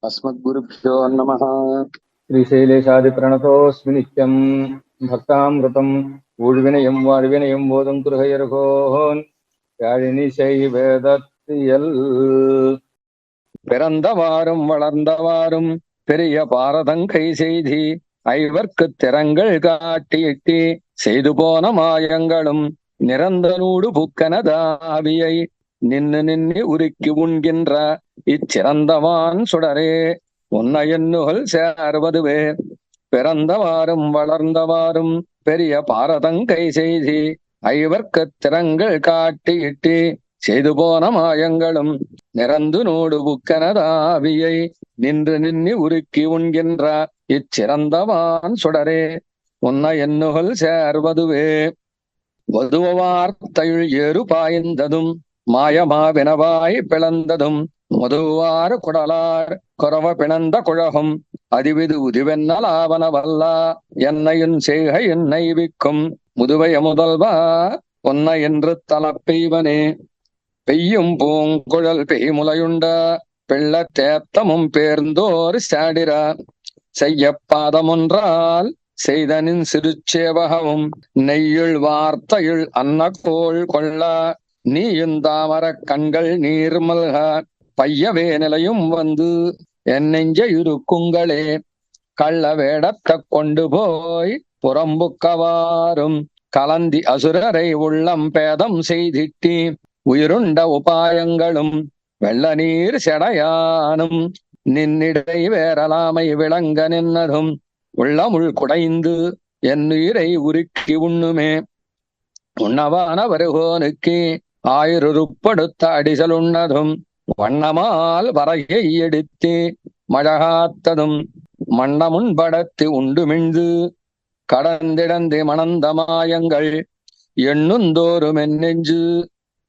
अस्मद्गुरुभ्यो नमः। श्रीशैलेशादिप्रणतोऽस्मि नित्यम् भक्तामृतम् ஊழ்வினையும் வாழ்வினையும் போதும் குருகையர்கோன் யாழினிசை வேதத்தியல். பிறந்தவாறும் வளர்ந்தவாறும் பெரிய பாரதங்கை செய்தி ஐவர்க்கு திறங்கள் காட்டியிட்டி செய்து போன மாயங்களும் நிரந்தனூடு புக்கனதாவியை நின்னு நின்னி உருக்கி உண்கின்ற இச்சிறந்தவான் சுடரே உன்ன எண்ணுகள் சேர்வதுவே. பிறந்தவாறும் வளர்ந்தவாறும் பெரிய பாரதங்கை செய்தி ஐவர்க்கு திறங்கள் காட்டியிட்டி செய்து போன மாயங்களும் நிறந்து நோடு புக்கனதாவியை நின்று நின்னி உருக்கி உண்கின்ற இச்சிறந்தவான் சுடரே உன்ன எண்ணுகள் சேர்வதுவே. வதுவார்த்தையுள் ஏறு பாய்ந்ததும் மாயமாவினவாய் பிளந்ததும் முதுவாறு குடலார் குறவ பிணந்த குழகும் அதிவிது உதிவென்னலாவன வல்லா என்னையின் செய்கை என்னை விக்கும் முதுவைய முதல்வா ஒன்ன என்று தலப்பெய்வனே. பெய்யும் பூங்குழல் பெய்முலையுண்ட பிள்ள தேத்தமும் பேர்ந்தோர் சாடிரா செய்ய பாதமொன்றால் செய்தனின் சிறுச்சேவகமும் நெய்யுள் வார்த்தையுள் அன்னகோள் கொள்ள நீயும் தாமர கண்கள் நீர்மல்க பையவே நிலையும் வந்து என் நெஞ்ச இருக்குங்களே. கள்ள வேடத்த கொண்டு போய் புறம்புக்கவாறும் கலந்தி அசுரரை உள்ளம் பேதம் செய்திட்டி உயிருண்ட உபாயங்களும் வெள்ள நீர் செடையானும் நின்னிடை வேறலாமை விளங்க நின்னதும் உள்ளமுள் குடைந்து என் உயிரை உருக்கி உண்ணுமே. உண்ணவான வருகோனுக்கு ஆயிரொருப்படுத்த அடிசல் உண்ணதும் வண்ணமால் வரையை எடுத்து மழகாத்ததும் மண்ணமுன்படத்து உண்டுமிழ்ந்து கடந்திடந்து மணந்த மாயங்கள் எண்ணுந்தோறும் என் நெஞ்சு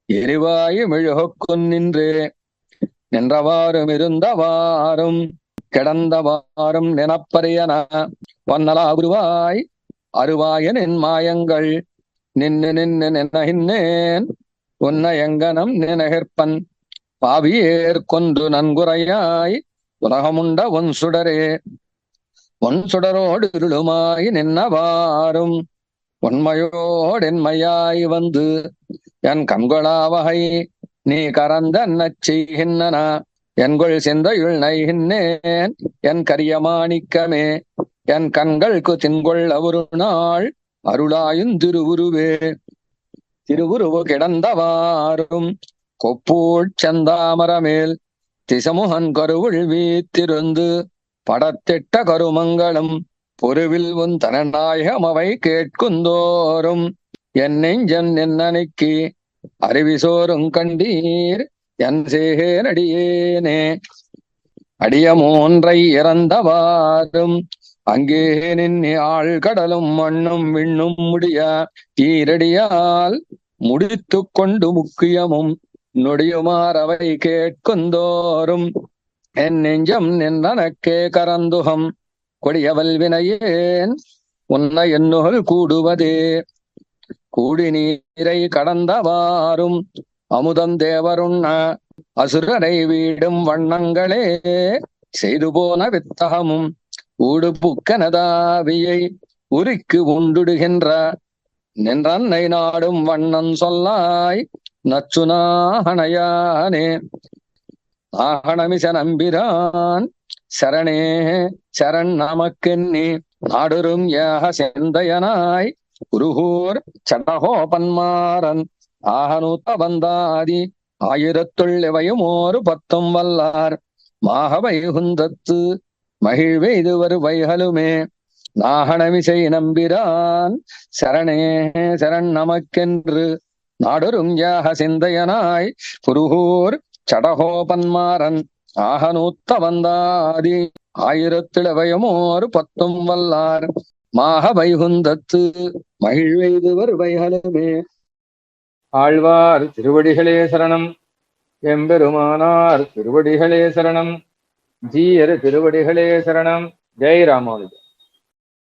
எரிவாயு மெழுகொன் நின்றே. நின்றவாறும் இருந்தவாறும் கிடந்தவாறும் நினப்பரியன வன்னலா உருவாய் அருவாயன் என் மாயங்கள் நின்னு நின்னு நின்னேன் உன்ன எங்கனம் நினகற்பன் பாவியேற் கொன்று நன்குறையாய் உலகமுண்ட ஒன் சுடரே. ஒன் சுடரோடு இருளுமாய் நின்னவாறும் உண்மையோடென்மையாய் வந்து என் கண்கொளாவகை நீ கறந்த நச்செய்கின்றன என்கொள் சிந்தையுள் நைகின்றேன் என் கரியமாணிக்கமே. என் கண்களுக்கு தின்கொள்ள ஒரு நாள் அருளாயும் திருவுருவே. திருவுருவு கிடந்தவாறும் கொப்பூழ் செந்தாமரமேல் திசமுகன் கருவுள் வீத்திருந்து படத்திட்ட கருமங்களும் பொருவில் உன் தனநாயகம் அவை கேட்குந்தோறும் என் நெஞ்சன் என்னனைக்கு அறிவிசோறும் கண்டீர் என் சேகேனடியேனே. அடியமோன்றை இறந்தவாறும் அங்கே நின்னி ஆழ்கடலும் மண்ணும் விண்ணும் முடிய ஈரடியால் முடித்து கொண்டு முக்கியமும் நொடியுமாறவை கேட்குந்தோறும் என் நெஞ்சம் நின்றனக்கே கரந்துகம் கொடியவல் வினையேன் உன்ன எண்ணுகள் கூடுவதே. கூடி நீரை கடந்தவாறும் அமுதம் தேவருண்ண அசுரரை வீடும் வண்ணங்களே செய்து போன வித்தகமும் ஊடு புக்கனதாவியை உரிக்கு உண்டுடுகின்ற நின்றன்னை நாடும் வண்ணன் சொல்லாய் நச்சுனாகணையானே. ஆகணமிச நம்பிரான் சரணே சரண் நமக்கென்னி நாடுரும் யாக செந்தையனாய் குருகூர் சடகோபன்மாறன் ஆகனூத்த வந்தாதி ஆயிரத்துள்ளிவையுமோரு பத்தும் வல்லார் மாகவை குந்தத்து மகிழ்வெய்து வருவைகளுமே. நாகணமிசை நம்பிரான் சரணே சரண் நமக்கென்று நாடொரும் யாக சிந்தையனாய் குருகூர் சடகோபன்மாறன் ஆகனூத்த வந்தாதி ஆயிரத்திளவையுமோரு பத்தும் வல்லார் மாக வைகுந்தத்து மகிழ்வெய்து வருவைகளுமே. ஆழ்வார் திருவடிகளே சரணம். எம்பெருமானார் திருவடிகளே சரணம். ஜீயர் திருவடிகளே சரணம். ஜெய் ராமானுஜர்.